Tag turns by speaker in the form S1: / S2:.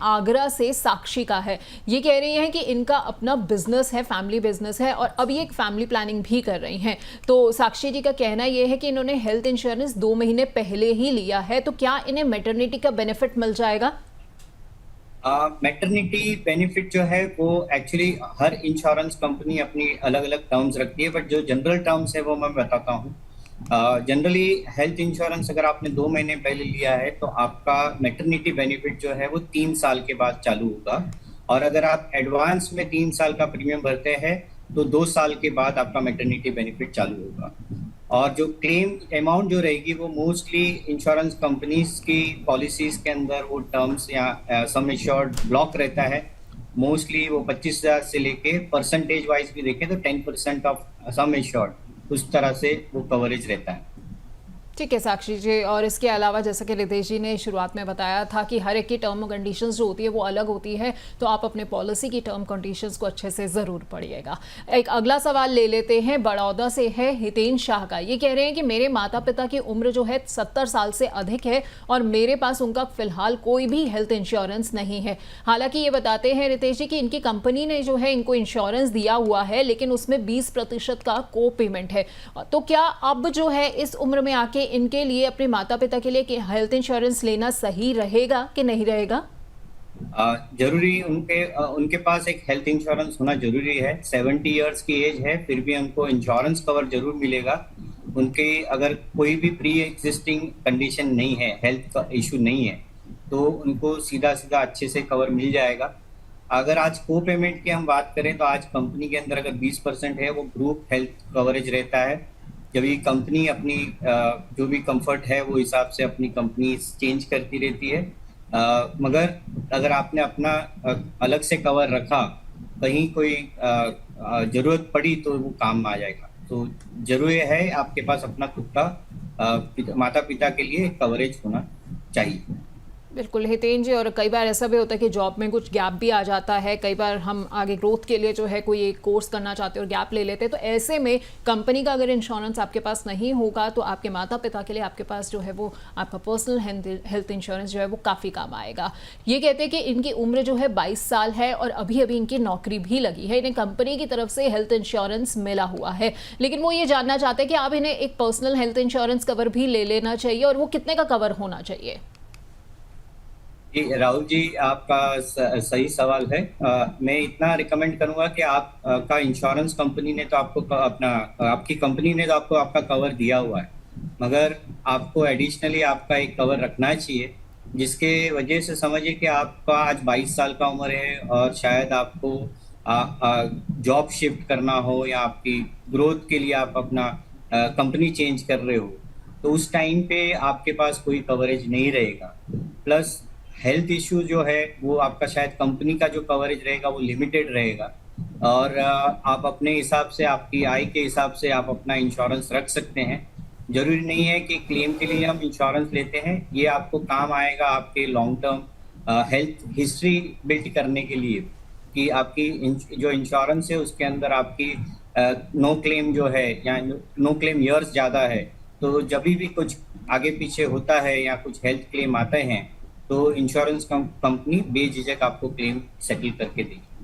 S1: आगरा से साक्षी का है। ये कह रही हैं कि इनका अपना बिजनेस है, फैमिली बिजनेस है और अभी एक फैमिली प्लानिंग भी कर रही हैं। तो साक्षी जी का कहना ये है कि इन्होंने हेल्थ इंश्योरेंस 2 महीने पहले ही लिया है, तो क्या इन्हें मैटरनिटी का बेनिफिट मिल जाएगा?
S2: मैटरनिटी बेनिफिट जो है वो एक्चुअली हर इंश्योरेंस कंपनी अपनी अलग अलग टर्म्स रखती है, बट जो जनरल टर्म्स है वो मैं बताता हूँ। जनरली हेल्थ इंश्योरेंस अगर आपने 2 महीने पहले लिया है तो आपका मैटरनिटी बेनिफिट जो है वो 3 साल के बाद चालू होगा। और अगर आप एडवांस में 3 साल का प्रीमियम भरते हैं तो 2 साल के बाद आपका मैटरनिटी बेनिफिट चालू होगा। और जो क्लेम अमाउंट जो रहेगी वो मोस्टली इंश्योरेंस कंपनीज की पॉलिसीज के अंदर वो टर्म्स या सम एश्योर्ड ब्लॉक रहता है। मोस्टली वो 25,000 से लेके परसेंटेज वाइज भी देखें तो 10% ऑफ सम एश्योर्ड, उस तरह से वो कवरेज रहता है।
S1: ठीक है साक्षी जी, और इसके अलावा जैसा कि रितेश जी ने शुरुआत में बताया था कि हर एक की टर्म कंडीशंस जो होती है वो अलग होती है, तो आप अपने पॉलिसी की टर्म कंडीशंस को अच्छे से ज़रूर पढ़िएगा। एक अगला सवाल ले लेते हैं, बड़ौदा से है हितेन शाह का। ये कह रहे हैं कि मेरे माता पिता की उम्र जो है 70 साल से अधिक है और मेरे पास उनका फिलहाल कोई भी हेल्थ इंश्योरेंस नहीं है। हालांकि ये बताते हैं रितेश जी कि इनकी कंपनी ने जो है इनको इंश्योरेंस दिया हुआ है, लेकिन उसमें 20% का को पेमेंट है। तो क्या अब जो है इस उम्र में आके इनके लिए, अपने माता पिता के लिए कि हेल्थ इंश्योरेंस लेना सही रहेगा कि नहीं रहेगा?
S2: जरूरी उनके पास एक हेल्थ इंश्योरेंस होना जरूरी है। 70 इयर्स की एज है फिर भी उनको इंश्योरेंस कवर जरूर मिलेगा। उनके अगर कोई भी प्री एग्जिस्टिंग कंडीशन नहीं है, हेल्थ का इशू नहीं है, तो उनको सीधा सीधा अच्छे से कवर मिल जाएगा। अगर आज को पेमेंट की हम बात करें तो आज कंपनी के अंदर अगर 20% है वो ग्रुप हेल्थ कवरेज रहता है। जब ये कंपनी अपनी जो भी कंफर्ट है वो हिसाब से अपनी कंपनी चेंज करती रहती है। मगर अगर आपने अपना अलग से कवर रखा, कहीं कोई जरूरत पड़ी तो वो काम आ जाएगा। तो जरूरी है आपके पास अपना खुद का माता पिता के लिए कवरेज होना चाहिए।
S1: बिल्कुल हितेन जी, और कई बार ऐसा भी होता है कि जॉब में कुछ गैप भी आ जाता है। कई बार हम आगे ग्रोथ के लिए जो है कोई एक कोर्स करना चाहते हैं और गैप ले लेते हैं, तो ऐसे में कंपनी का अगर इंश्योरेंस आपके पास नहीं होगा तो आपके माता पिता के लिए आपके पास जो है वो आपका पर्सनल हेल्थ इंश्योरेंस जो है वो काफ़ी काम आएगा। ये कहते हैं कि इनकी उम्र जो है 22 साल है और अभी अभी इनकी नौकरी भी लगी है, इन्हें कंपनी की तरफ से हेल्थ इंश्योरेंस मिला हुआ है, लेकिन वो ये जानना चाहते हैं कि आप इन्हें एक पर्सनल हेल्थ इंश्योरेंस कवर भी ले लेना चाहिए और वो कितने का कवर होना चाहिए?
S2: जी राहुल जी, आपका सही सवाल है। मैं इतना रिकमेंड करूंगा कि आप का इंश्योरेंस कंपनी ने तो आपको आपकी कंपनी ने तो आपको आपका कवर दिया हुआ है, मगर आपको एडिशनली आपका एक कवर रखना चाहिए। जिसके वजह से समझिए कि आपका आज 22 साल का उम्र है और शायद आपको जॉब शिफ्ट करना हो या आपकी ग्रोथ के लिए आप अपना कंपनी चेंज कर रहे हो, तो उस टाइम पे आपके पास कोई कवरेज नहीं रहेगा। प्लस हेल्थ इश्यू जो है वो आपका शायद कंपनी का जो कवरेज रहेगा वो लिमिटेड रहेगा। और आप अपने हिसाब से, आपकी आय के हिसाब से आप अपना इंश्योरेंस रख सकते हैं। जरूरी नहीं है कि क्लेम के लिए हम इंश्योरेंस लेते हैं, ये आपको काम आएगा आपके long term health history build करने के लिए, कि आपकी जो इंश्योरेंस है उसके अंदर आपकी नो क्लेम जो है या नो क्लेम ईयर्स ज़्यादा है, तो जब भी कुछ आगे पीछे होता है या कुछ हेल्थ क्लेम आते हैं तो इंश्योरेंस कंपनी बेझिझक आपको क्लेम सेटल करके देगी।